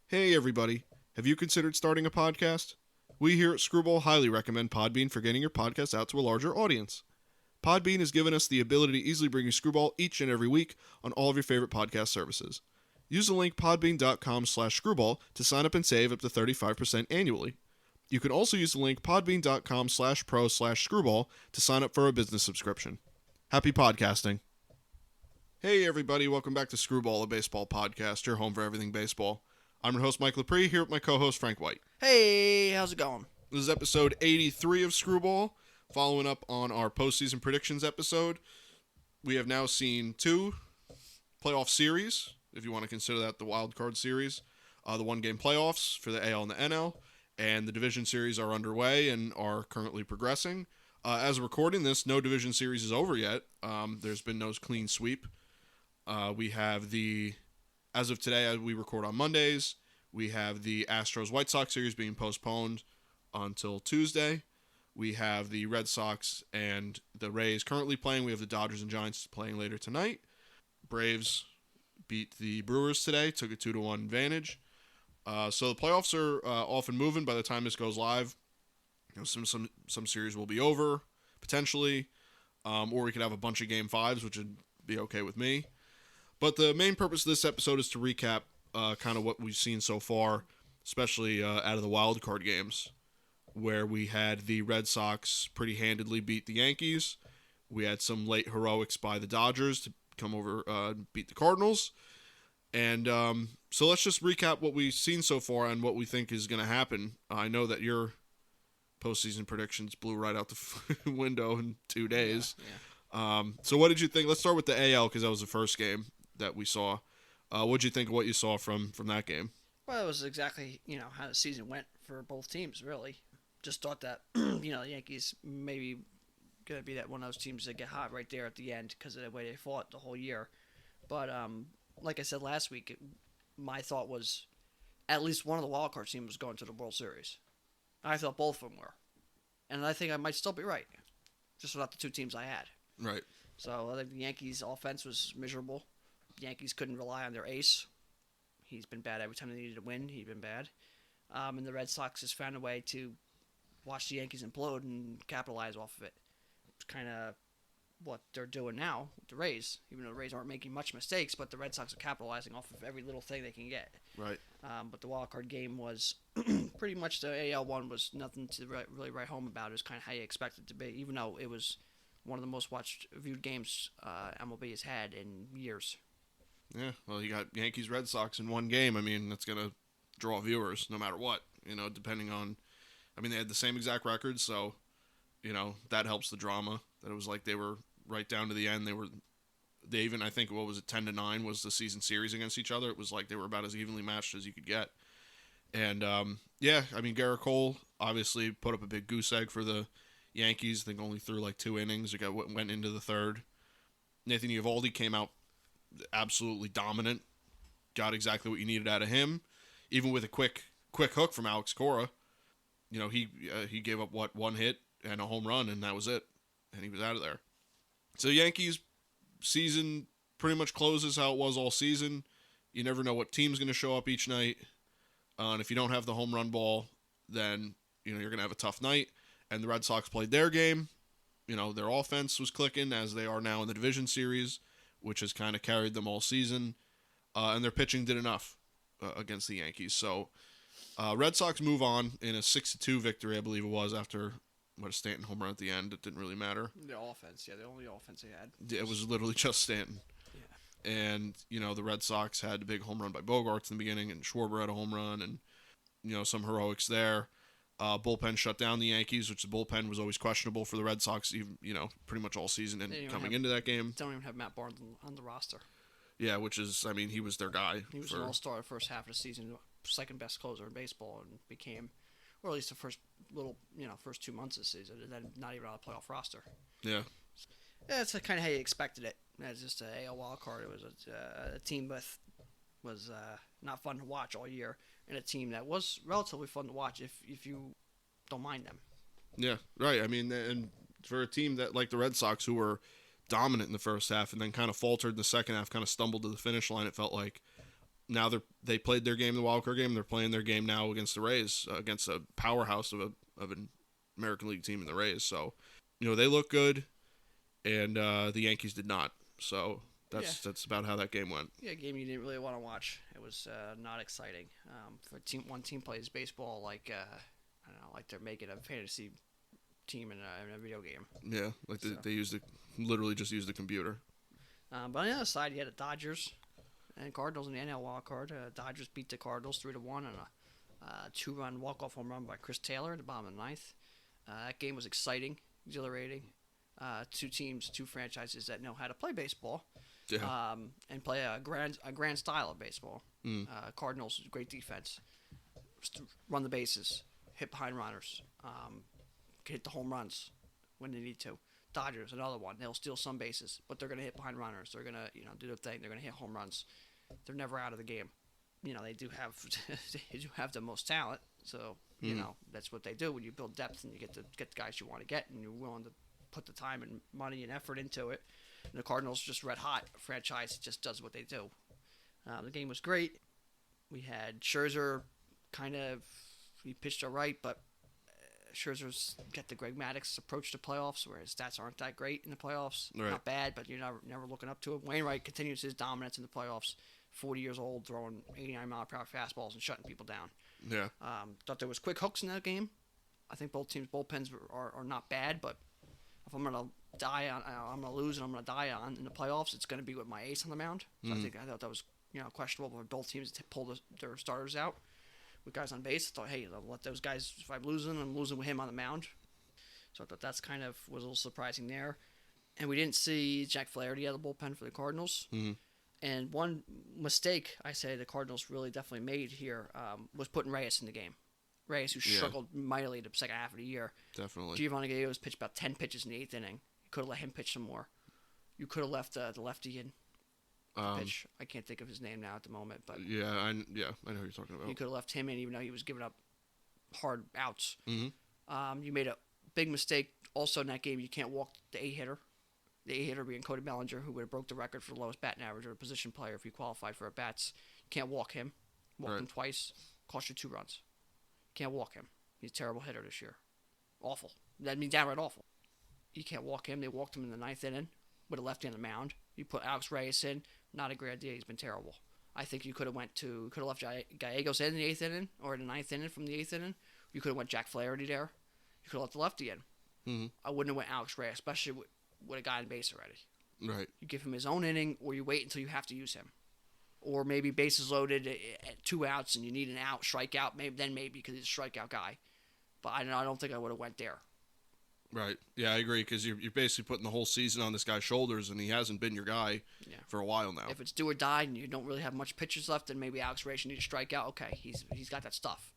Hey everybody, have you considered starting a podcast? We here at Screwball highly recommend Podbean for getting your podcast out to a larger audience. Podbean has given us the ability to easily bring you Screwball each and every week on all of your favorite podcast services. Use the link podbean.com/screwball to sign up and save up to 35% annually. You can also use the link podbean.com/pro/screwball to sign up for a business subscription. Happy podcasting. Hey everybody, welcome back to Screwball, a baseball podcast, your home for everything baseball. I'm your host, Mike Lepre, here with my co-host, Frank White. Hey, how's it going? This is episode 83 of Screwball, following up on our postseason predictions episode. We have now seen two playoff series, if you want to consider that the wild card series. The one-game playoffs for the AL and the NL, and the division series are underway and are currently progressing. As of recording this, no division series is over yet. There's been no clean sweep. We have as of today, as we record on Mondays, we have the Astros White Sox series being postponed until Tuesday. We have the Red Sox and the Rays currently playing. We have the Dodgers and Giants playing later tonight. Braves beat the Brewers today, took a 2-1 advantage. So the playoffs are off and moving by the time this goes live. Some series will be over, potentially, or we could have a bunch of Game 5s, which would be okay with me. But the main purpose of this episode is to recap kind of what we've seen so far, especially out of the wild card games, where we had the Red Sox pretty handedly beat the Yankees. We had some late heroics by the Dodgers to come over and beat the Cardinals. And so let's just recap what we've seen so far and what we think is going to happen. I know that your postseason predictions blew right out the window in 2 days. Yeah. So what did you think? Let's start with the AL because that was the first game that we saw. What did you think of what you saw from that game? Well, it was exactly, how the season went for both teams, really. Just thought that, the Yankees maybe going to be that one of those teams that get hot right there at the end because of the way they fought the whole year. But like I said last week, my thought was at least one of the wild card teams was going to the World Series. I thought both of them were. And I think I might still be right, just without the two teams I had. Right. So I think the Yankees' offense was miserable. The Yankees couldn't rely on their ace. He's been bad every time they needed to win. He's been bad. And the Red Sox just found a way to watch the Yankees implode and capitalize off of it. It's kind of what they're doing now with the Rays. Even though the Rays aren't making much mistakes, but the Red Sox are capitalizing off of every little thing they can get. Right. But the wild card game was pretty much the AL one was nothing to really write home about. It was kind of how you expect it to be, even though it was one of the most viewed games MLB has had in years. Yeah, well, you got Yankees Red Sox in one game. I mean, that's going to draw viewers no matter what, depending on. I mean, they had the same exact records, so, that helps the drama. That it was like they were right down to the end. They even, I think, 10-9 was the season series against each other. It was like they were about as evenly matched as you could get. And, Garrett Cole obviously put up a big goose egg for the Yankees. I think only threw like 2 innings. It went into the third. Nathan Eovaldi came out absolutely dominant. Got exactly what you needed out of him. Even with a quick hook from Alex Cora. He gave up, 1 hit and a home run, and that was it. And he was out of there. So Yankees season pretty much closes how it was all season. You never know what team's going to show up each night. And if you don't have the home run ball, then you're going to have a tough night. And the Red Sox played their game. Their offense was clicking as they are now in the division series, which has kind of carried them all season. And their pitching did enough against the Yankees. So Red Sox move on in a 6-2 victory, I believe it was, after a Stanton home run at the end. It didn't really matter. The offense, the only offense they had. It was literally just Stanton. Yeah. And, the Red Sox had a big home run by Bogaerts in the beginning, and Schwarber had a home run, and, some heroics there. Bullpen shut down the Yankees, which the bullpen was always questionable for the Red Sox, even, pretty much all season and coming into that game. Don't even have Matt Barnes on the roster. Yeah, which is, he was their guy. He was an all-star the first half of the season, second best closer in baseball, and became, or at least the first 2 months of the season, and then not even on a playoff roster. Yeah. That's kind of how you expected it. As just an AL wild card. It was a team with was not fun to watch all year, and a team that was relatively fun to watch if you don't mind them. Yeah, right. And for a team that like the Red Sox, who were dominant in the first half and then kind of faltered in the second half, kind of stumbled to the finish line, it felt like, now they played their game, the wild card game. They're playing their game now against the Rays, against a powerhouse of an American League team in the Rays. So, they look good, and the Yankees did not. So that's about how that game went. Yeah, a game you didn't really want to watch. It was not exciting. For one team plays baseball like I don't know, like they're making a fantasy team in a video game. Yeah, like they literally just used the computer. But on the other side, you had the Dodgers and Cardinals in the NL wild card. Dodgers beat the Cardinals 3-1 on a 2-run walk-off home run by Chris Taylor at the bottom of the ninth. That game was exciting, exhilarating. Two teams, two franchises that know how to play baseball, and play a grand style of baseball. Cardinals, great defense, run the bases, hit behind runners, hit the home runs when they need to. Dodgers, another one. They'll steal some bases, but they're going to hit behind runners. They're going to, do their thing. They're going to hit home runs. They're never out of the game. They do have the most talent. So, that's what they do. When you build depth and you get the guys you want to get, and you're willing to put the time and money and effort into it. And the Cardinals just red hot. A franchise that just does what they do. The game was great. We had Scherzer he pitched all right, but Scherzer's got the Greg Maddux approach to playoffs, where his stats aren't that great in the playoffs. Right. Not bad, but you're never looking up to him. Wainwright continues his dominance in the playoffs. 40 years old, throwing 89-mile-per-hour fastballs and shutting people down. Yeah. Thought there was quick hooks in that game. I think both teams' bullpens are not bad, but if I'm gonna lose and I'm gonna die on in the playoffs, it's gonna be with my ace on the mound. So I thought that was questionable for both teams to pull their starters out with guys on base. I thought, hey, I'll let those guys. If I'm losing with him on the mound. So I thought that's was a little surprising there. And we didn't see Jack Flaherty out of the bullpen for the Cardinals. Mm-hmm. And one mistake I say the Cardinals really definitely made here was putting Reyes in the game. Reyes, who struggled mightily the second half of the year. Definitely. Giovanni Gallegos pitched about 10 pitches in the 8th inning. You could have let him pitch some more. You could have left the lefty in pitch. I can't think of his name now at the moment, but I know who you're talking about. you could have left him in, even though he was giving up hard outs. Mm-hmm. You made a big mistake also in that game. You can't walk the 8-hitter. The 8-hitter being Cody Bellinger, who would have broke the record for the lowest batting average or a position player if he qualified for at bats. You can't walk him. Walked him twice, cost you 2 runs. Can't walk him. He's a terrible hitter this year. Awful. That means downright awful. You can't walk him. They walked him in the 9th inning with a lefty on the mound. You put Alex Reyes in. Not a great idea. He's been terrible. I think you could have left Gallegos in the 8th inning or in the 9th inning from the 8th inning. You could have went Jack Flaherty there. You could have left the lefty in. Mm-hmm. I wouldn't have went Alex Reyes, especially with a guy on base already. Right. You give him his own inning, or you wait until you have to use him. Or maybe bases loaded at 2 outs and you need an out, strikeout, maybe because he's a strikeout guy. But I don't think I would have went there. Right. Yeah, I agree, because you're basically putting the whole season on this guy's shoulders, and he hasn't been your guy for a while now. If it's do or die and you don't really have much pitches left, then maybe Alex Reyes needs to strike out. Okay, he's got that stuff.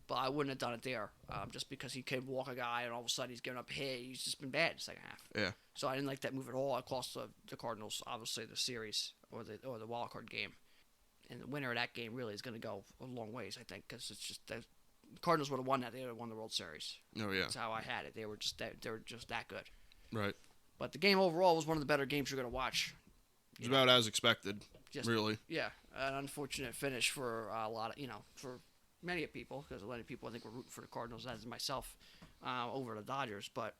But I wouldn't have done it there, just because he could walk a guy and all of a sudden he's giving up a hit. He's just been bad in the second half. Yeah. So I didn't like that move at all. It cost the Cardinals, obviously, the series or the wild card game. And the winner of that game really is going to go a long ways, I think, because it's just the Cardinals would have won that. They would have won the World Series. Oh, yeah. That's how I had it. They were just that good. Right. But the game overall was one of the better games you're going to watch. It was about as expected, really. Yeah. An unfortunate finish for a lot of, for many people, because a lot of people I think were rooting for the Cardinals, as myself, over the Dodgers. But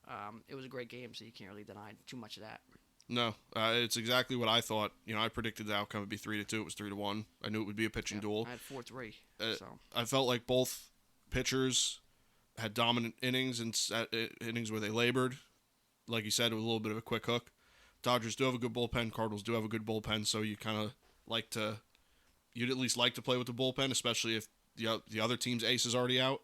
it was a great game, so you can't really deny too much of that. No, it's exactly what I thought. I predicted the outcome would be 3-2. It was 3-1. I knew it would be a pitching duel. I had 4-3. So I felt like both pitchers had dominant innings and innings where they labored. Like you said, with a little bit of a quick hook. Dodgers do have a good bullpen. Cardinals do have a good bullpen. So you kind of you'd at least like to play with the bullpen, especially if the other team's ace is already out.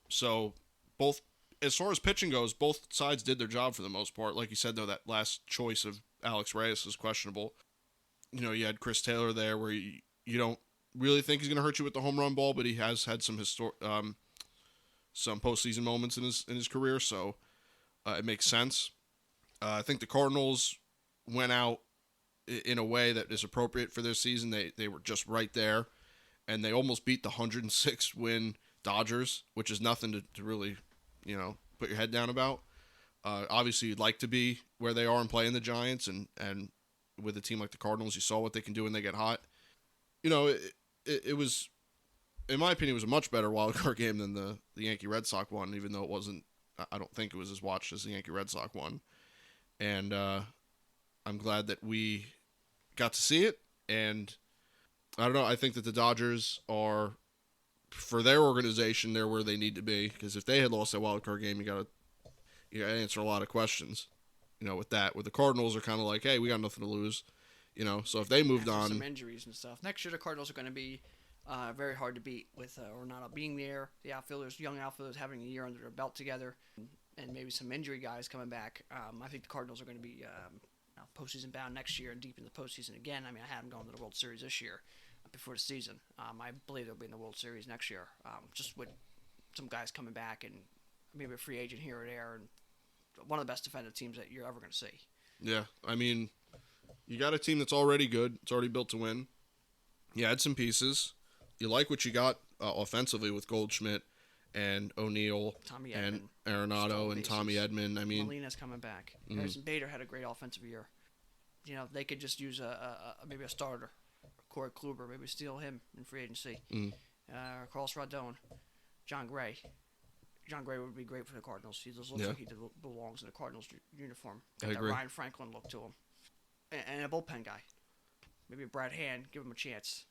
So both. As far as pitching goes, both sides did their job for the most part. Like you said, though, that last choice of Alex Reyes is questionable. You had Chris Taylor there, where you don't really think he's going to hurt you with the home run ball, but he has had some postseason moments in his career, so it makes sense. I think the Cardinals went out in a way that is appropriate for their season. They were just right there, and they almost beat the 106 win Dodgers, which is nothing to really put your head down about. Obviously, you'd like to be where they are and playing the Giants, and with a team like the Cardinals, you saw what they can do when they get hot. it was, in my opinion, it was a much better wild card game than the Yankee Red Sox one, even though it wasn't. I don't think it was as watched as the Yankee Red Sox one, and I'm glad that we got to see it. And I don't know. I think that the Dodgers are, for their organization, they're where they need to be. Because if they had lost that wild card game, you gotta answer a lot of questions. With that, with the Cardinals are kind of like, hey, we got nothing to lose. So if they moved on, some injuries and stuff. Next year, the Cardinals are going to be very hard to beat with Ornado being there. The outfielders, young outfielders, having a year under their belt together, and maybe some injury guys coming back. I think the Cardinals are going to be postseason bound next year and deep in the postseason again. I mean, I had them going to the World Series this year before the season. I believe they'll be in the World Series next year, just with some guys coming back and maybe a free agent here or there, and one of the best defensive teams that you're ever going to see. Yeah, I mean, you got a team that's already good. It's already built to win. You add some pieces. You like what you got offensively with Goldschmidt and O'Neill and Arenado and Tommy Edman. I mean, Molina's coming back. Harrison Bader had a great offensive year. They could just use maybe a starter. Corey Kluber, maybe steal him in free agency. Carlos Rodon, John Gray. John Gray would be great for the Cardinals. He just looks like he belongs in the Cardinals uniform. Got that Ryan Franklin look to him. And a bullpen guy. Maybe Brad Hand, give him a chance.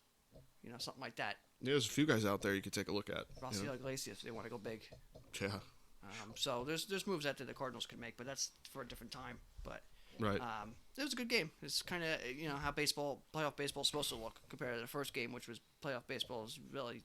Something like that. Yeah, there's a few guys out there you could take a look at. Rafael Iglesias, if they want to go big. Yeah. So there's moves that the Cardinals could make, but that's for a different time. But right. It was a good game. It's kind of how playoff baseball is supposed to look compared to the first game, which was playoff baseball is really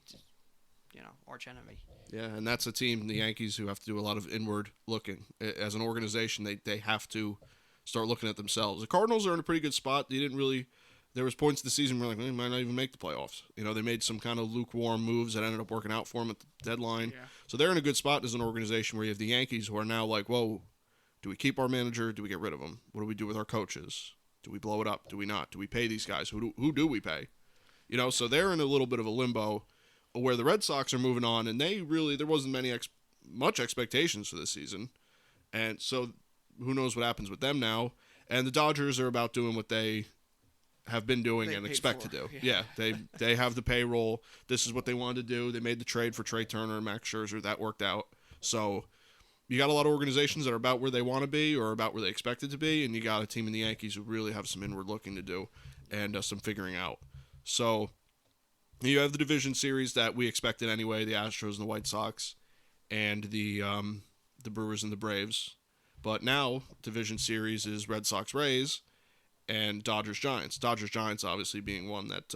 arch enemy. Yeah, and that's a team, the Yankees, who have to do a lot of inward looking. As an organization, they have to start looking at themselves. The Cardinals are in a pretty good spot. There was points in the season where they might not even make the playoffs. They made some kind of lukewarm moves that ended up working out for them at the deadline. Yeah. So they're in a good spot as an organization where you have the Yankees who are now like, whoa, do we keep our manager? Do we get rid of him? What do we do with our coaches? Do we blow it up? Do we not? Do we pay these guys? Who do we pay? So they're in a little bit of a limbo where the Red Sox are moving on, and there wasn't much expectations for this season. And so who knows what happens with them now. And the Dodgers are about doing what they have been doing and expect to do. Yeah, they have the payroll. This is what they wanted to do. They made the trade for Trey Turner and Max Scherzer. That worked out. So you got a lot of organizations that are about where they want to be or about where they expect it to be, and you got a team in the Yankees who really have some inward looking to do and some figuring out. So you have the division series that we expected anyway, the Astros and the White Sox, and the Brewers and the Braves. But now division series is Red Sox-Rays and Dodgers-Giants. Dodgers-Giants obviously being one that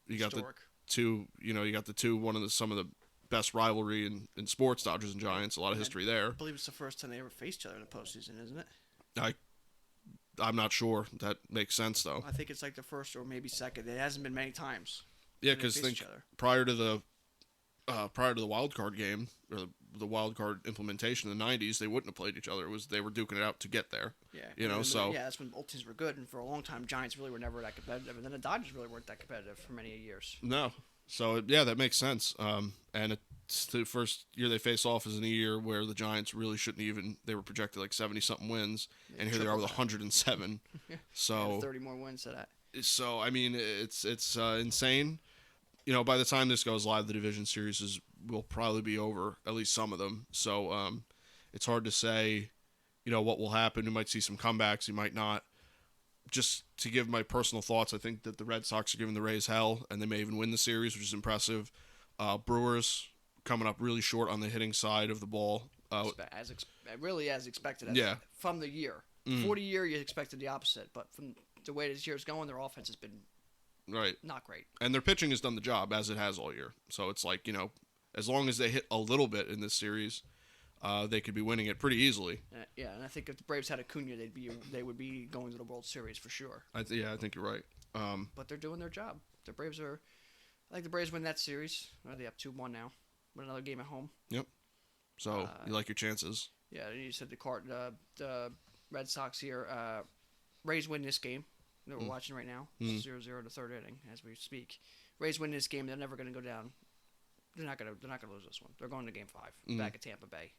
you got Historic. Some of the best rivalry in sports, Dodgers and Giants. A lot of history there. I believe it's the first time they ever faced each other in the postseason, isn't it? I'm not sure. That makes sense though. I think it's like the first or maybe second. It hasn't been many times. Yeah, because prior to the wild card game or the wild card implementation in the '90s, they wouldn't have played each other. They were duking it out to get there. Yeah, that's when both teams were good, and for a long time, Giants really were never that competitive, and then the Dodgers really weren't that competitive for many years. No, so yeah, that makes sense. And it's the first year they face off is in a year where the Giants really shouldn't even. They were projected like 70-something wins, and here they are with 107. So 30 more wins to that. So I mean, it's insane. By the time this goes live, the division series will probably be over, at least some of them. So it's hard to say, what will happen. We might see some comebacks. You might not. Just to give my personal thoughts, I think that the Red Sox are giving the Rays hell, and they may even win the series, which is impressive. Brewers coming up really short on the hitting side of the ball. Really as expected. From the year. Before the year, you expected the opposite, but from the way this year's going, their offense has been not great. And their pitching has done the job, as it has all year. So it's like, as long as they hit a little bit in this series, they could be winning it pretty easily. And I think if the Braves had Acuna, they would be going to the World Series for sure. I think you're right. But they're doing their job. The Braves I think the Braves win that series. They have 2-1 now. With another game at home. Yep. So you like your chances. Yeah, you said the Red Sox here. Rays win this game that we're watching right now. 0-0 in the third inning as we speak. Rays win this game. They're never going to go down. They're not going to lose this one. They're going to Game 5 back at Tampa Bay.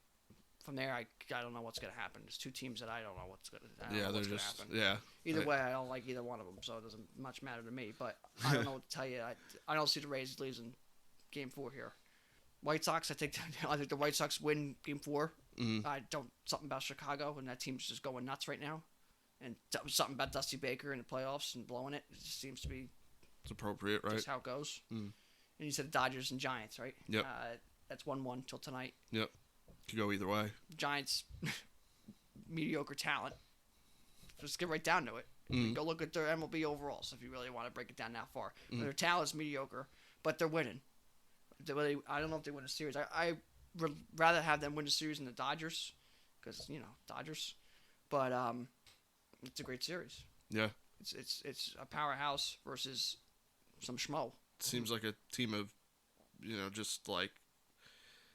from there, I don't know what's gonna happen. There's two teams that I don't know what's gonna happen. Yeah. Either way, I don't like either one of them, so it doesn't much matter to me. But I don't know what to tell you. I don't see the Rays losing Game 4 here. White Sox, I think the White Sox win Game 4. I don't something about Chicago, and that team's just going nuts right now. And something about Dusty Baker in the playoffs and blowing it. It just seems to be. It's appropriate, right? Just how it goes. And you said Dodgers and Giants, right? Yep. That's 1-1 till tonight. Yep. Could go either way. Giants, mediocre talent. Just get right down to it. Go look at their MLB overalls if you really want to break it down that far. Their talent's mediocre, but they're winning. I don't know if they win a series. I would rather have them win a series than the Dodgers, because Dodgers. But it's a great series. Yeah. It's a powerhouse versus some schmo. It seems like a team of, just like.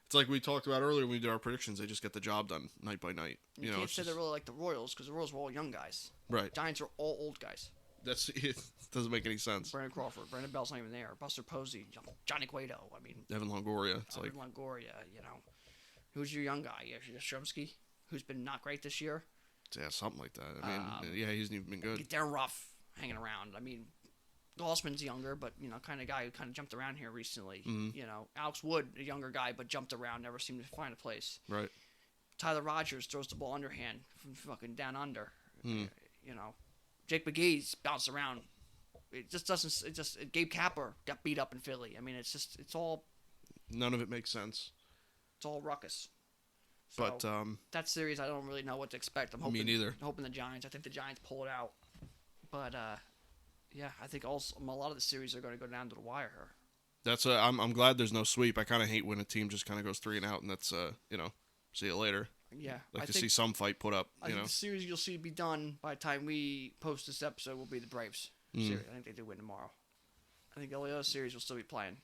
It's like we talked about earlier when we did our predictions. They just get the job done night by night. You can't say they're really like the Royals, because the Royals were all young guys. Right. Giants are all old guys. It doesn't make any sense. Brandon Crawford, Brandon Bell's not even there. Buster Posey, Johnny Cueto. I mean, Evan Longoria. Longoria. Who's your young guy? Yastrzemski, who's been not great this year. Yeah, something like that. I mean, he hasn't even been good. Darren Ruff hanging around. I mean, Gossman's younger, but kind of guy who kind of jumped around here recently. Alex Wood, a younger guy, but jumped around, never seemed to find a place. Right. Tyler Rogers throws the ball underhand from fucking down under. Jake McGee's bounced around. It just doesn't. Gabe Kapler got beat up in Philly. I mean, it's all. None of it makes sense. It's all ruckus. So, but that series, I don't really know what to expect. I'm hoping. Me neither. Hoping the Giants. I think the Giants pull it out. But yeah, I think also a lot of the series are going to go down to the wire here. That's I'm glad there's no sweep. I kind of hate when a team just kind of goes 3 and out, and that's see you later. Yeah, I see some fight put up. I think the series you'll see be done by the time we post this episode will be the Braves series. I think they do win tomorrow. I think all the other series will still be playing.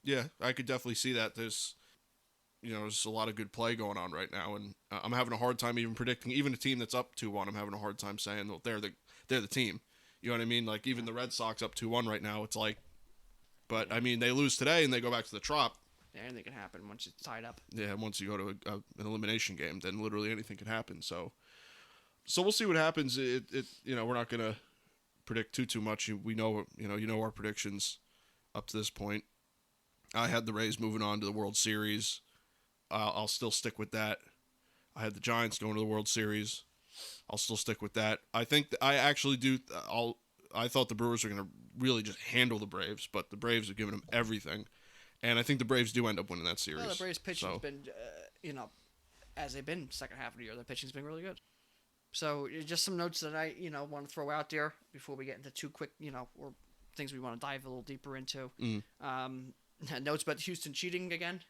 Yeah, I could definitely see that. There's a lot of good play going on right now, and I'm having a hard time even predicting. Even a team that's up 2-1, I'm having a hard time saying that they're the team. You know what I mean? Like even the Red Sox up 2-1 right now. It's like, but I mean they lose today and they go back to the Trop. Yeah, anything can happen once it's tied up. Yeah, once you go to an elimination game, then literally anything can happen. So we'll see what happens. We're not gonna predict too much. We know, our predictions up to this point. I had the Rays moving on to the World Series. I'll still stick with that. I had the Giants going to the World Series. I'll still stick with that. I think I actually do. I thought the Brewers were gonna really just handle the Braves, but the Braves have given them everything. And I think the Braves do end up winning that series. Well, the Braves' pitching's been, as they've been second half of the year, the pitching's been really good. So just some notes that I, want to throw out there before we get into too quick, or things we want to dive a little deeper into. Notes about Houston cheating again.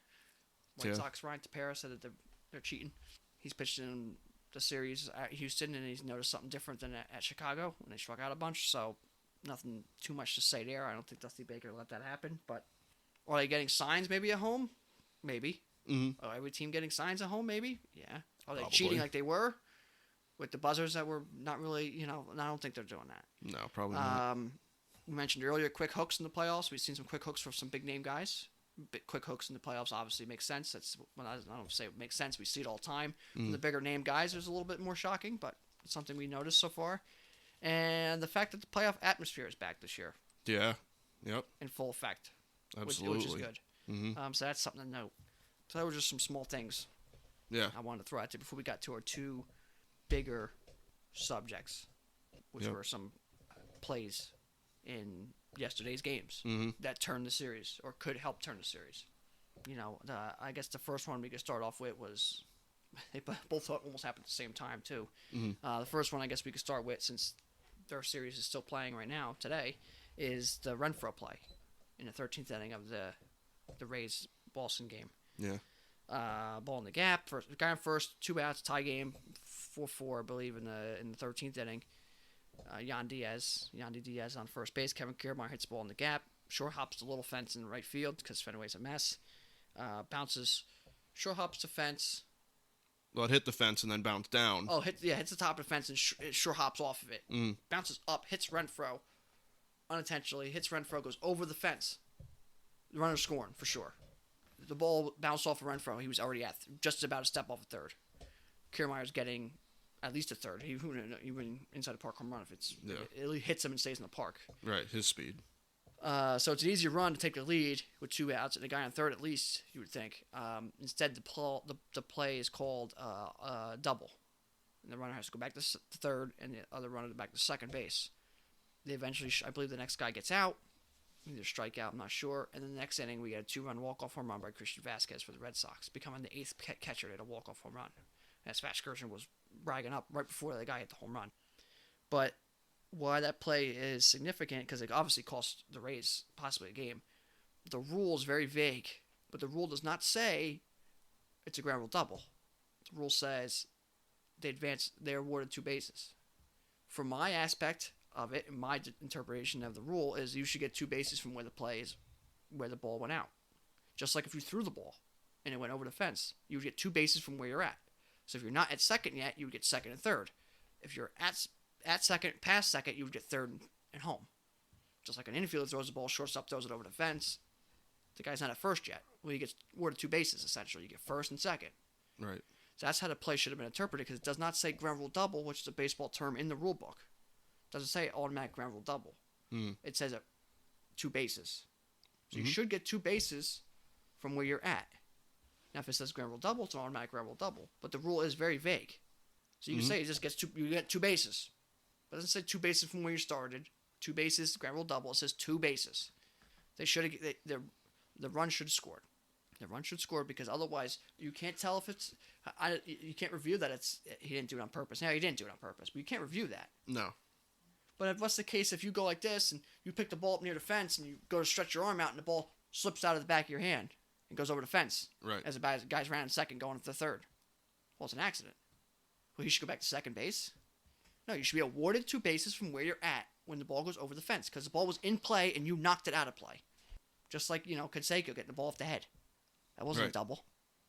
White Sox Ryan Tepera said that they're cheating. He's pitched in the series at Houston, and he's noticed something different than at Chicago when they struck out a bunch. So nothing too much to say there. I don't think Dusty Baker let that happen, but. Are they getting signs maybe at home? Maybe. Are every team getting signs at home? Maybe. Yeah. Are they cheating like they were? With the buzzers that were not really, I don't think they're doing that. No, probably not. We mentioned earlier quick hooks in the playoffs. We've seen some quick hooks for some big name guys. Quick hooks in the playoffs obviously makes sense. I don't say it makes sense. We see it all the time. For the bigger name guys, there's a little bit more shocking, but it's something we noticed so far. And the fact that the playoff atmosphere is back this year. Yeah. Yep. In full effect. Absolutely. Which is good. So that's something to note. So that were just some small things. Yeah. I wanted to throw out there before we got to our two bigger subjects, which were some plays in yesterday's games that turned the series or could help turn the series. I guess the first one we could start off with was they both almost happened at the same time too. The first one I guess we could start with, since their series is still playing right now today, is the Renfroe play in the 13th inning of the Rays Boston game. Yeah. Ball in the gap, guy on first, 2 outs, tie game, 4-4, I believe, in the 13th inning. Yandy Diaz on first base. Kevin Kiermaier hits the ball in the gap. Short hops the little fence in right field because Fenway's a mess. Bounces, short hops the fence. Well, it hit the fence and then bounced down. Oh, hits the top of the fence and it short hops off of it. Bounces up, hits Renfroe unintentionally, hits Renfroe, goes over the fence. The runner's scoring for sure. the ball bounced off of Renfroe. He was already at just about a step off a third. Kiermaier's getting at least a third. He went inside the park home run if it hits him and stays in the park. Right, his speed. So it's an easier run to take the lead with 2 outs and a guy on third at least, you would think. Instead, the play is called double. And the runner has to go back to third and the other runner back to second base. They eventually, I believe the next guy gets out. Either strikeout, I'm not sure. And then the next inning, we get a 2-run walk-off home run by Christian Vasquez for the Red Sox, becoming the 8th catcher to hit a walk-off home run. And Smash Gershon was bragging up right before the guy hit the home run. But why that play is significant, because it obviously cost the Rays possibly a game. The rule is very vague, but the rule does not say it's a ground rule double. The rule says they're awarded 2 bases. From my aspect of it, and my interpretation of the rule is you should get 2 bases from where the ball went out. Just like if you threw the ball and it went over the fence, you would get 2 bases from where you're at. So if you're not at second yet, you would get second and third. If you're at second, past second, you would get third and home. Just like an infielder throws the ball, shortstop throws it over the fence. The guy's not at first yet. Well, he gets awarded 2 bases, essentially. You get first and second. Right. So that's how the play should have been interpreted, because it does not say ground rule double, which is a baseball term in the rule book. It doesn't say automatic ground rule double. It says 2 bases. So you should get 2 bases from where you're at. Now, if it says ground rule double, it's an automatic ground rule double. But the rule is very vague. So you can say it just gets you get 2 bases. But it doesn't say 2 bases from where you started. 2 bases, ground rule double. It says 2 bases. They should have. The run should have scored. The run should score, because otherwise you can't tell if it's. You can't review that he didn't do it on purpose. Now, he didn't do it on purpose, but you can't review that. No. But if what's the case if you go like this and you pick the ball up near the fence and you go to stretch your arm out and the ball slips out of the back of your hand and goes over the fence? Right. As the guy's running second, going to the third. Well, it's an accident. Well, he should go back to second base. No, you should be awarded 2 bases from where you're at when the ball goes over the fence, because the ball was in play and you knocked it out of play. Just like, Canseco getting the ball off the head. That wasn't a double.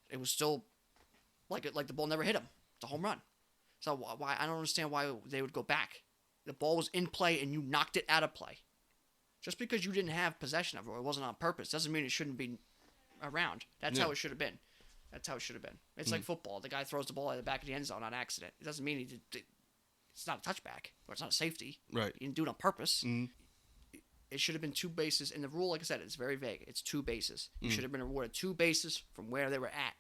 It was still like the ball never hit him. It's a home run. So why I don't understand why they would go back. The ball was in play and you knocked it out of play. Just because you didn't have possession of it or it wasn't on purpose doesn't mean it shouldn't be around. That's how it should have been. That's how it should have been. It's like football. The guy throws the ball at the back of the end zone on accident. It doesn't mean it's not a touchback or it's not a safety. Right. He didn't do it on purpose. It should have been 2 bases. And the rule, like I said, it's very vague. It's 2 bases. You should have been awarded 2 bases from where they were at.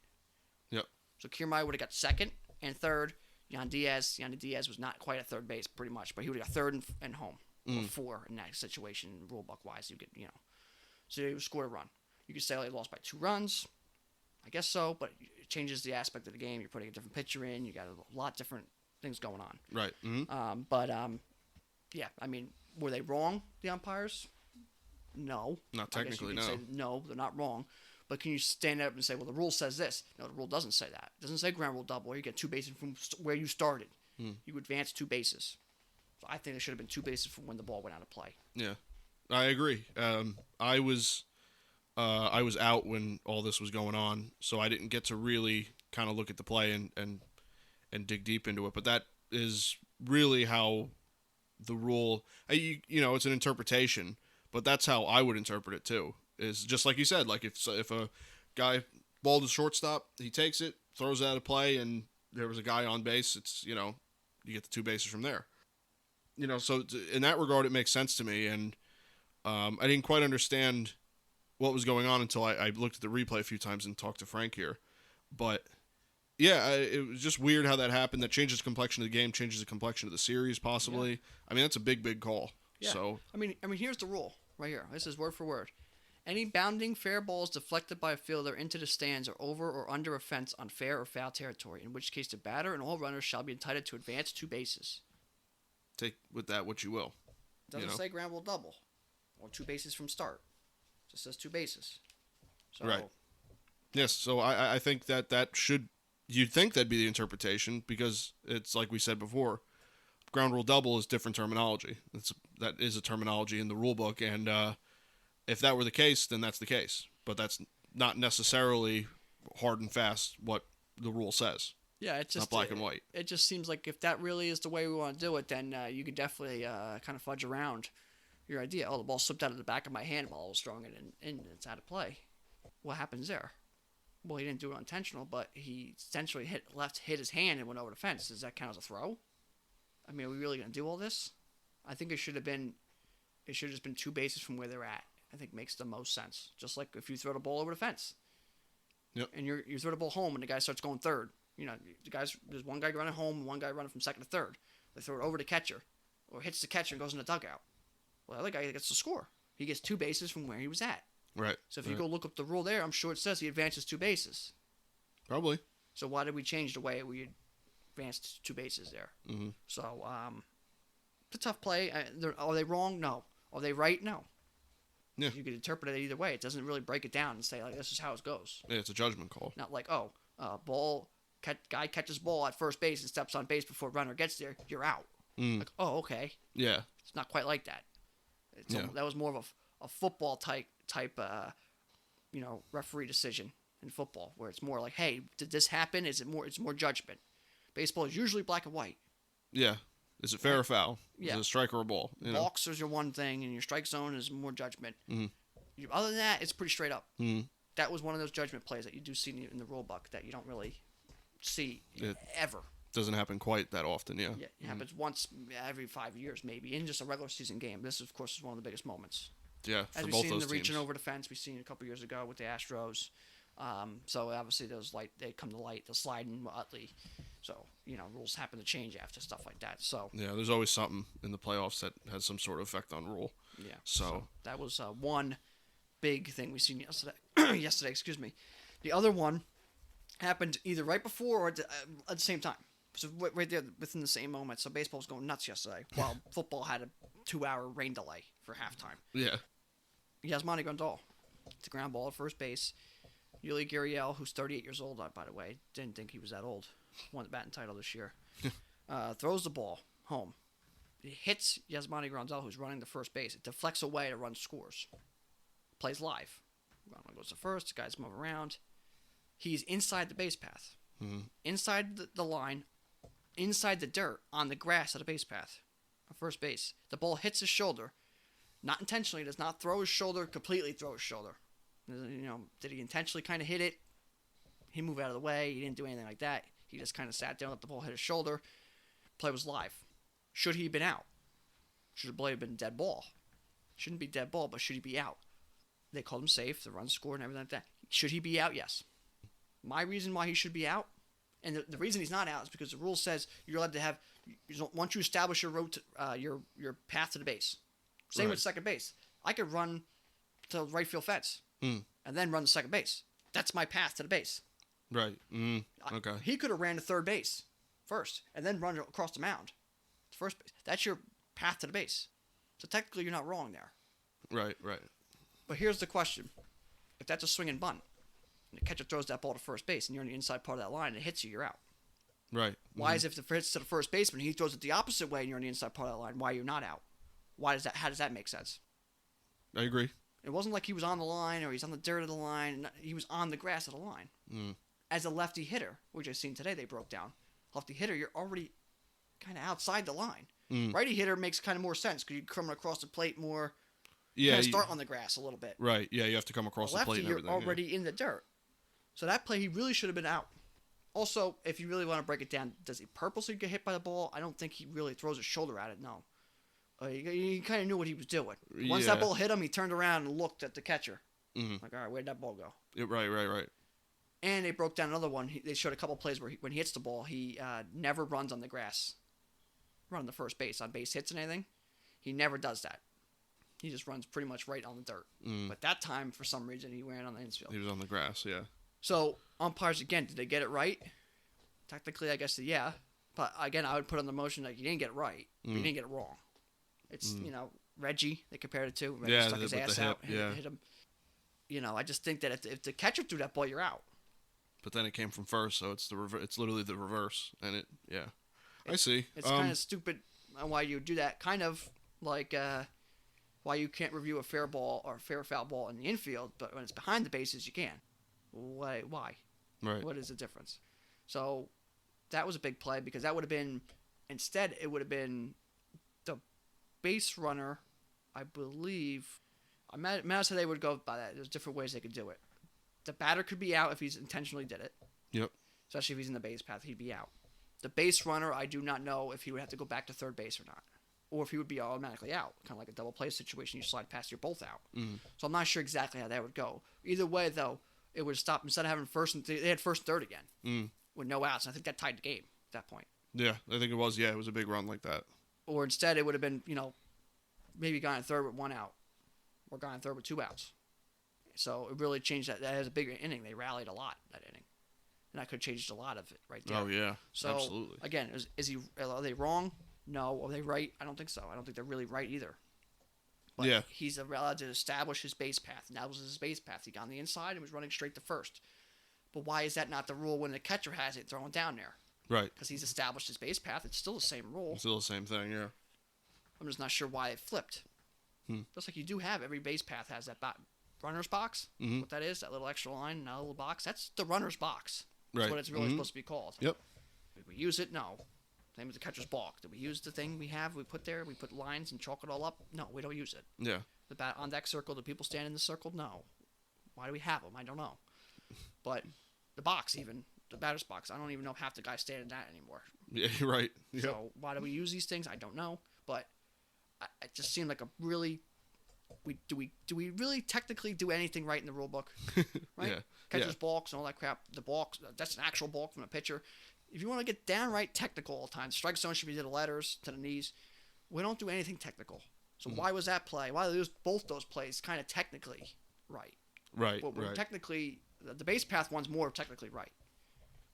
Yep. So Kiermaier would have got second and third. Yandy Diaz was not quite at third base, pretty much, but he would have got third and home, or 4 in that situation, rule book wise. You get, so he scored a run. You could say they lost by 2 runs, I guess so, but it changes the aspect of the game. You're putting a different pitcher in. You got a lot different things going on. Right. Yeah, I mean, were they wrong, the umpires? No. Not technically, no. Say, no, they're not wrong. But can you stand up and say, well, the rule says this? No, the rule doesn't say that. It doesn't say ground rule double. You get 2 bases from where you started. You advance 2 bases. So I think there should have been 2 bases from when the ball went out of play. Yeah, I agree. I was out when all this was going on, so I didn't get to really kind of look at the play and dig deep into it. But that is really how the rule, it's an interpretation, but that's how I would interpret it too. Is just like you said, like if a guy balled to shortstop, he takes it, throws it out of play, and there was a guy on base, it's, you get the 2 bases from there. So in that regard, it makes sense to me, and I didn't quite understand what was going on until I looked at the replay a few times and talked to Frank here. But yeah, it was just weird how that happened. That changes the complexion of the game, changes the complexion of the series, possibly. Yeah. I mean, that's a big, big call. Yeah. So I mean, here's the rule right here. This is word for word. Any bounding fair balls deflected by a fielder into the stands are over or under a fence on fair or foul territory, in which case the batter and all runners shall be entitled to advance 2 bases. Take with that what you will. Doesn't say ground rule double or 2 bases from start. It just says 2 bases. So, right. Yes, so I think that should, you'd think that'd be the interpretation, because it's like we said before, ground rule double is different terminology. That is a terminology in the rule book, and if that were the case, then that's the case. But that's not necessarily hard and fast what the rule says. Yeah, it's just not black and white. It just seems like if that really is the way we want to do it, then you could definitely kind of fudge around your idea. Oh, the ball slipped out of the back of my hand while I was throwing it, and it's out of play. What happens there? Well, he didn't do it intentional, but he essentially hit his hand and went over the fence. Does that count as a throw? I mean, are we really going to do all this? I think it should have just been 2 bases from where they're at. I think makes the most sense. Just like if you throw the ball over the fence. Yep. And you throw the ball home and the guy starts going third. There's one guy running home and one guy running from second to third. They throw it over the catcher or hits the catcher and goes in the dugout. Well, the other guy gets the score. He gets 2 bases from where he was at. Right. So if you go look up the rule there, I'm sure it says he advances 2 bases. Probably. So why did we change the way we advanced 2 bases there? Mm-hmm. So it's a tough play. Are they wrong? No. Are they right? No. Yeah. You could interpret it either way. It doesn't really break it down and say, like, this is how it goes. Yeah, it's a judgment call. Not like, guy catches ball at first base and steps on base before runner gets there, you're out. Like, oh, okay. Yeah. It's not quite like that. That was more of a football type referee decision in football, where it's more like, hey, did this happen? It's more judgment. Baseball is usually black and white. Yeah. Is it fair or foul? Yeah. Is it a strike or a ball? Balks is your one thing, and your strike zone is more judgment. Mm-hmm. Other than that, it's pretty straight up. Mm-hmm. That was one of those judgment plays that you do see in the rule book that you don't really see ever. Doesn't happen quite that often, yeah. Yeah, it happens once every 5 years, maybe, in just a regular season game. This, of course, is one of the biggest moments. Yeah, As for we've both seen those the teams. reaching over the fence, we've seen a couple years ago with the Astros. So obviously they come to light, the sliding Utley. So rules happen to change after stuff like that. So yeah, there's always something in the playoffs that has some sort of effect on rule. yeah, So that was one big thing we seen yesterday. Yesterday, excuse me. The other one happened either right before or at the same time. So right there within the same moment. So baseball was going nuts yesterday, while football had a 2-hour rain delay for halftime. yeah, Yasmani Grandal, it's a ground ball at first base. Yuli Gurriel, who's 38 years old, by the way, didn't think he was that old, won the batting title this year, throws the ball home. It hits Yasmani Grandal, who's running the first base. It deflects away, the run scores. Plays live. Grandal goes to first, the guys move around. He's inside the base path. Mm-hmm. Inside the line, inside the dirt, on the grass at the base path, at first base. The ball hits his shoulder. Not intentionally, does not throw his shoulder, completely throw his shoulder. Did he intentionally kind of hit it? He moved out of the way. He didn't do anything like that. He just kind of sat down, let the ball hit his shoulder. Play was live. Should he have been out? Should the play have been dead ball? Shouldn't be dead ball, but should he be out? They called him safe, the run scored and everything like that. Should he be out? Yes. My reason why he should be out, and the reason he's not out is because the rule says you're allowed to have, once you establish your road your path to the base. Same Right. with second base. I could run to the right field fence and then run to second base. That's my path to the base. right. Okay. He could have ran to third base first and then run across the mound to first base. That's your path to the base. So technically you're not wrong there. Right. But here's the question. If that's a swing and bunt, and the catcher throws that ball to first base and you're on the inside part of that line and it hits you, you're out. Right. Why is if it hits to the first baseman and he throws it the opposite way and you're on the inside part of that line, why are you not out? How does that make sense? I agree. It wasn't like he was on the line or he's on the dirt of the line. He was on the grass of the line. As a lefty hitter, which I've seen today, they broke down. Lefty hitter, you're already kind of outside the line. Righty hitter makes kind of more sense because you're coming across the plate more. Yeah. Kind of start on the grass a little bit. Right. Yeah, you have to come across the plate Lefty, and you're everything. already in the dirt. So that play, he really should have been out. Also, if you really want to break it down, does he purposely get hit by the ball? I don't think he really throws his shoulder at it, no. He kind of knew what he was doing. Once that ball hit him, he turned around and looked at the catcher. Like, all right, where'd that ball go? Right. And they broke down another one. They showed a couple plays where when he hits the ball, he never runs on the grass. Run the first base on base hits and anything. He never does that. He just runs pretty much right on the dirt. But that time, for some reason, he ran on the infield. He was on the grass, yeah. So, umpires, again, did they get it right? Technically, I guess, yeah. But, again, I would put on the motion like, you didn't get it right. But you didn't get it wrong. It's, Reggie, they compared it to. Reggie stuck his ass out, hit him. I just think that if the catcher threw that ball, you're out. But then it came from first, so it's it's literally the reverse. And I see. It's kind of stupid why you do that. Kind of like why you can't review a fair ball or a fair foul ball in the infield, but when it's behind the bases, you can. Why? Right. What is the difference? So that was a big play because that would have been, instead, it would have been the base runner, I believe. I'm not saying they would go by that. There's different ways they could do it. the batter could be out if he's intentionally did it. Yep. Especially if he's in the base path, he'd be out. The base runner, I do not know if he would have to go back to third base or not. Or if he would be automatically out. Kind of like a double play situation. You slide past, you're both out. So I'm not sure exactly how that would go. Either way, though, it would stop. Instead of having first and they had first and third again with no outs. And I think that tied the game at that point. Yeah, I think it was. Yeah, it was a big run like that. Or instead, it would have been, maybe guy in third with one out. Or guy in third with two outs. So it really changed that. That has a big inning. They rallied a lot that inning. And that could have changed a lot of it right there. Oh, yeah. So, absolutely. Again, are they wrong? No. Are they right? I don't think so. I don't think they're really right either. But yeah. He's allowed to establish his base path. And that was his base path. He got on the inside and was running straight to first. But why is that not the rule when the catcher has it thrown down there? Right. Because he's established his base path. It's still the same rule. It's still the same thing, yeah. I'm just not sure why it flipped. Just like you do have, every base path has that runner's box. What that is, that little extra line, that little box. That's the runner's box. That's Right. what it's really supposed to be called. Yep. Did we use it? No. Same as the catcher's balk. Did we use the thing we put there? We put lines and chalk it all up? No, we don't use it. Yeah. The bat on deck circle, do people stand in the circle? No. Why do we have them? I don't know. But the box even, the batter's box, I don't even know half the guys stand in that anymore. Yeah, you're right. Yep. So why do we use these things? I don't know. But it just seemed like a really... Do we really technically do anything right in the rule book? Right? Yeah. Catcher's balks and all that crap. The balks, that's an actual balk from a pitcher. If you want to get downright technical all the time, strike zone should be to the letters, to the knees. We don't do anything technical. So why was that play? Why was both those plays kind of technically right? Right. But right. Technically, the base path one's more technically right.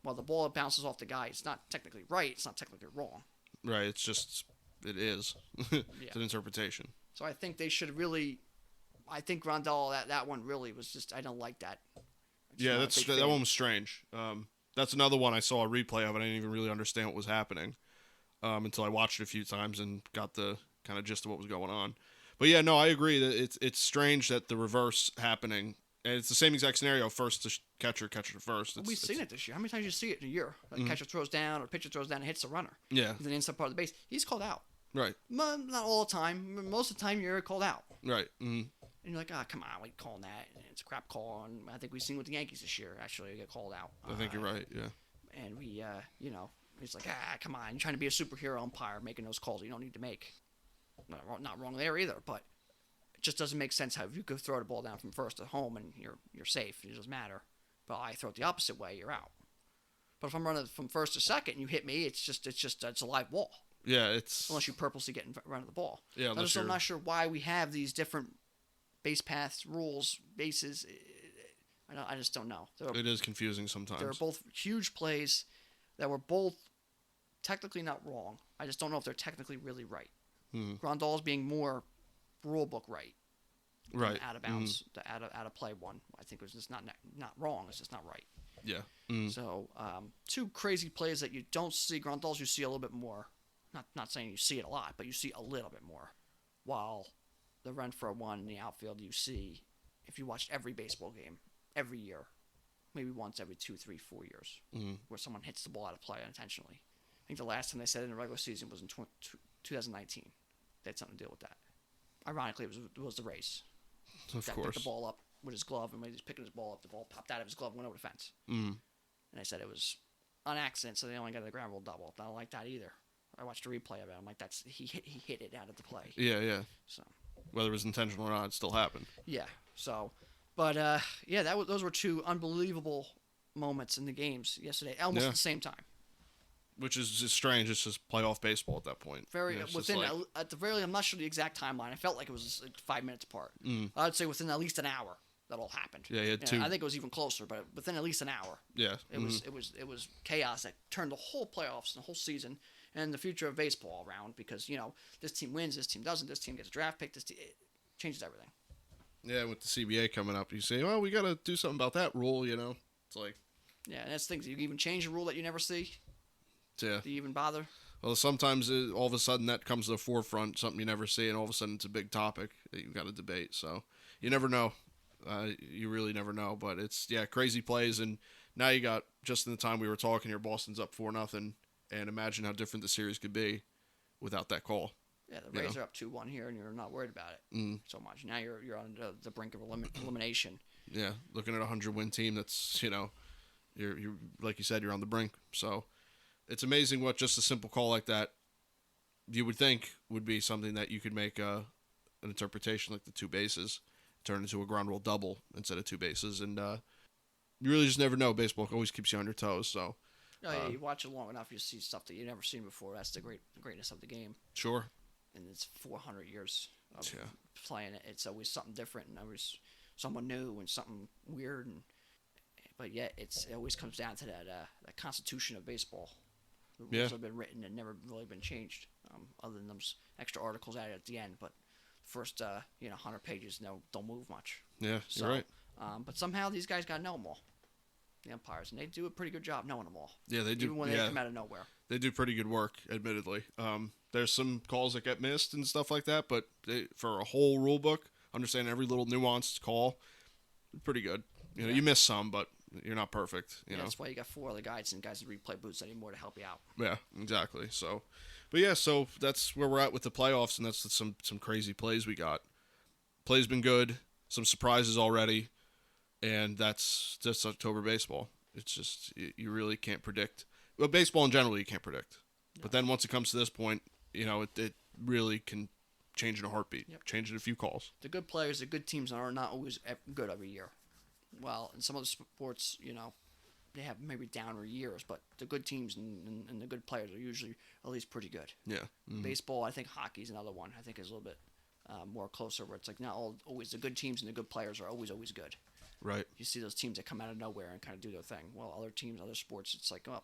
While the ball that bounces off the guy, it's not technically right. It's not technically wrong. Right. It's just, it is. It's an interpretation. So I think they should really. I think Grandal, that one really was just. I don't like that. Yeah, that one was strange. That's another one I saw a replay of, and I didn't even really understand what was happening until I watched it a few times and got the kind of gist of what was going on. But yeah, no, I agree that it's strange that the reverse happening, and it's the same exact scenario: first to catcher, catcher to first. We've seen it this year. How many times do you see it in a year? Like catcher throws down or pitcher throws down and hits the runner. Yeah. In the inside part of the base, he's called out. Right. Not all the time. Most of the time, you're called out. Right. And you're like, come on, we calling that. And it's a crap call. And I think we've seen with the Yankees this year, actually, get called out. I think you're right, yeah. And we, it's like, come on. You're trying to be a superhero umpire making those calls you don't need to make. Not wrong there either, but it just doesn't make sense how you could throw the ball down from first to home and you're safe. It doesn't matter. But I throw it the opposite way, you're out. But if I'm running from first to second and you hit me, it's a live ball. Yeah, it's... Unless you purposely get in front of the ball. Yeah, I'm not sure why we have these different base paths, rules, bases. I just don't know. It is confusing sometimes. They're both huge plays that were both technically not wrong. I just don't know if they're technically really right. Grandal's being more rule book right. Right. Out of bounds, the out of play one. I think it was just not wrong. It's just not right. Yeah. So two crazy plays that you don't see. Grandal's you see a little bit more. Not saying you see it a lot, but you see a little bit more. While the Renfroe one in the outfield, you see, if you watched every baseball game, every year, maybe once every 2, 3, 4 years, where someone hits the ball out of play unintentionally. I think the last time they said it in the regular season was in 2019. They had something to deal with that. Ironically, it was the Rays. Of That course. picked the ball up with his glove, and when he was picking his ball up, the ball popped out of his glove and went over the fence. And they said it was on accident, so they only got the ground rule double. I don't like that either. I watched a replay of it. I'm like, he hit it out of the play. Yeah. So Whether it was intentional or not, it still happened. yeah. So, but those were two unbelievable moments in the games yesterday, almost at the same time. Which is just strange. It's just playoff baseball at that point. At the very, I'm not sure the exact timeline. I felt like it was like 5 minutes apart. I'd say within at least an hour that all happened. Yeah, you had two. I think it was even closer, but within at least an hour. Yeah. It was chaos that turned the whole playoffs and the whole season and the future of baseball around because this team wins, this team doesn't, this team gets a draft pick, it changes everything. Yeah, with the CBA coming up, you say, well, we got to do something about that rule. It's like. Yeah, and that's things. You even change a rule that you never see. Yeah. Do you even bother? Well, sometimes all of a sudden that comes to the forefront, something you never see, and all of a sudden it's a big topic that you've got to debate. So you never know. You really never know. But it's, crazy plays. And now you got, just in the time we were talking here, Boston's up 4-0. And imagine how different the series could be without that call. Yeah, the Rays are up 2-1 here, and you're not worried about it so much. Now you're on the brink of elimination. Yeah, looking at a 100-win team that's, you're like you said, you're on the brink. So it's amazing what just a simple call like that you would think would be something that you could make an interpretation like the two bases turn into a ground rule double instead of two bases. And you really just never know. Baseball always keeps you on your toes. So Oh, yeah, you watch it long enough, you see stuff that you've never seen before. That's the greatness of the game. sure. And it's 400 years of Yeah. playing it. It's always something different and always someone new and something weird. But yet, it always comes down to that constitution of baseball. The rules have been written and never really been changed, other than those extra articles added at the end. But first, 100 pages don't move much. Yeah, you're right. But somehow these guys got to know them all, the umpires, and they do a pretty good job knowing them all. Yeah, they do. Even when they come out of nowhere. They do pretty good work, admittedly. There's some calls that get missed and stuff like that, but for a whole rule book, understanding every little nuanced call, pretty good. You miss some, but you're not perfect. That's why you got 4 other guys and guys in replay booths anymore to help you out. Yeah, exactly. So, but yeah, so that's where we're at with the playoffs, and that's some crazy plays we got. Plays been good, some surprises already, and that's just October baseball. It's just you really can't predict. Well, baseball in general you can't predict, but then once it comes to this point, it really can change in a heartbeat. Yep. Change in a few calls. The good players, the good teams are not always good every year. Well, in some other sports, they have maybe downer years, but the good teams and the good players are usually at least pretty good. Yeah. Mm-hmm. Baseball, I think hockey's another one. I think is a little bit more closer, where it's like not always the good teams and the good players are always good. Right. You see those teams that come out of nowhere and kind of do their thing. Well, other teams, other sports, it's like, oh,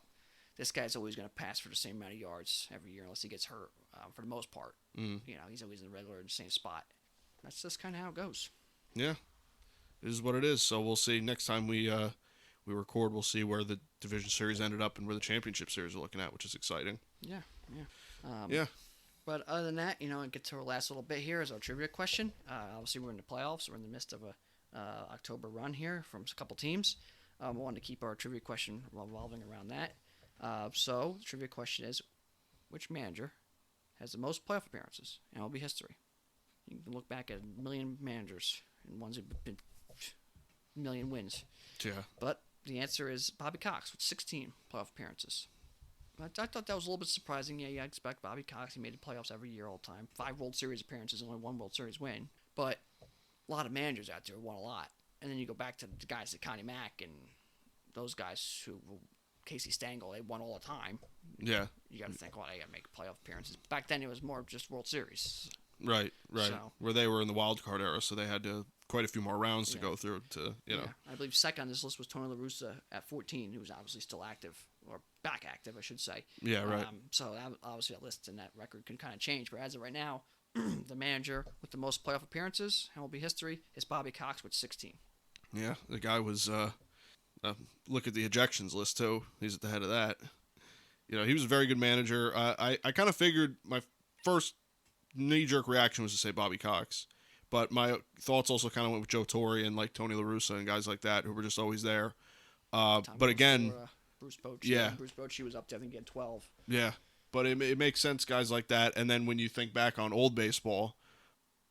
this guy's always going to pass for the same amount of yards every year unless he gets hurt. For the most part, he's always in the same spot. That's just kind of how it goes. Yeah. It is what it is. So we'll see next time we record. We'll see where the division series ended up and where the championship series we're looking at, which is exciting. Yeah. Yeah. But other than that, and get to our last little bit here is our trivia question. Obviously, we're in the playoffs. We're in the midst of a October run here from a couple teams. We wanted to keep our trivia question revolving around that. So the trivia question is, which manager has the most playoff appearances in MLB history? You can look back at a million managers and ones who've been million wins. Yeah. But the answer is Bobby Cox with 16 playoff appearances. I thought that was a little bit surprising. Yeah, I expect Bobby Cox. He made the playoffs every year, all the time. 5 World Series appearances, only 1 World Series win. But a lot of managers out there won a lot. And then you go back to the guys like Connie Mack and those guys who, Casey Stengel, they won all the time. Yeah. You got to think, well, they got to make playoff appearances. Back then, it was more just World Series. Right. So, where they were in the wild card era, so they had quite a few more rounds to go through to, I believe second on this list was Tony La Russa at 14, who was obviously still active, or back active, I should say. Yeah, right. So obviously that list and that record can kind of change, but as of right now, the manager with the most playoff appearances in MLB history is Bobby Cox with 16. Yeah, the guy was, look at the ejections list, too. He's at the head of that. He was a very good manager. I kind of figured my first knee-jerk reaction was to say Bobby Cox. But my thoughts also kind of went with Joe Torre and like Tony La Russa and guys like that who were just always there. But again, Bruce Bochy. Yeah. Bruce Bochy was up to, I think, at 12. Yeah, but it makes sense, guys like that. And then when you think back on old baseball,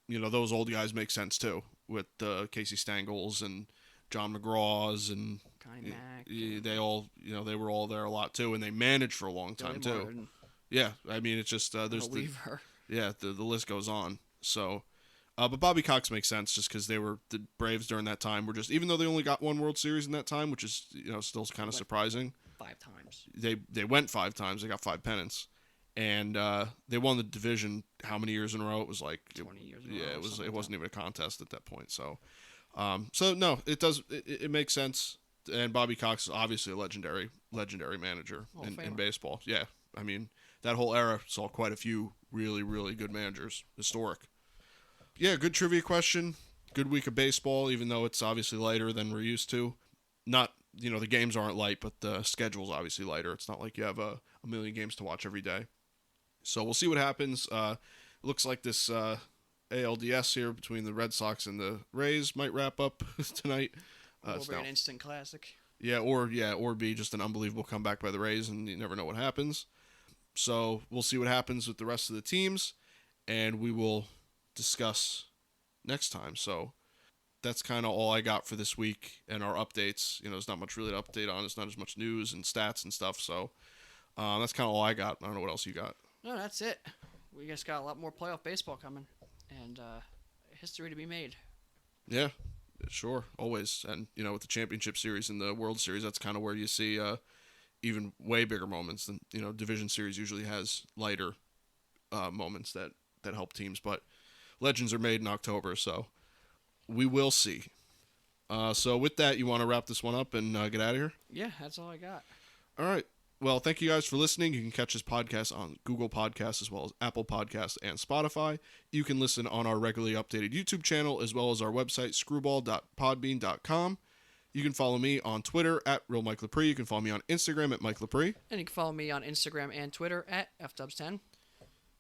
those old guys make sense too, with Casey Stengels and John McGraw's and Connie Mack. They all, they were all there a lot too, and they managed for a long time Billy too. Martin, Yeah, I mean, it's just there's Weaver. the list goes on. So. But Bobby Cox makes sense just because they were the Braves during that time were just, even though they only got 1 World Series in that time, which is still kind of surprising. 5 times. They went 5 times. They got 5 pennants, and they won the division. How many years in a row? It was like 20 years. In a yeah, row, it was. It like wasn't even a contest at that point. So, no, it does. It makes sense. And Bobby Cox is obviously a legendary manager in baseball. Yeah, I mean that whole era saw quite a few really, really good managers, historic. Yeah, good trivia question. Good week of baseball, even though it's obviously lighter than we're used to. Not, the games aren't light, but the schedule's obviously lighter. It's not like you have a million games to watch every day. So we'll see what happens. Looks like this ALDS here between the Red Sox and the Rays might wrap up tonight. Or be an instant classic. Yeah, or be just an unbelievable comeback by the Rays, and you never know what happens. So we'll see what happens with the rest of the teams, and we will discuss next time. So that's kind of all I got for this week and our updates. There's not much really to update on. It's not as much news and stats and stuff. So that's kind of all I got. I don't know what else you got. No, that's it. We just got a lot more playoff baseball coming, and history to be made. Yeah, sure, always. And with the championship series and the World Series, that's kind of where you see even way bigger moments than division series usually has lighter moments that help teams. But legends are made in October, so we will see. So with that, you want to wrap this one up and get out of here? Yeah, that's all I got. All right. Well, thank you guys for listening. You can catch this podcast on Google Podcasts as well as Apple Podcasts and Spotify. You can listen on our regularly updated YouTube channel as well as our website, screwball.podbean.com. You can follow me on Twitter at RealMikeLepre. You can follow me on Instagram at Mike Lepre. And you can follow me on Instagram and Twitter at FDubs10.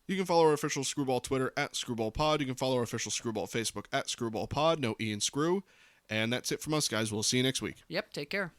You can follow our official Screwball Twitter at ScrewballPod. You can follow our official Screwball Facebook at ScrewballPod. No E in Screw. And that's it from us, guys. We'll see you next week. Yep, take care.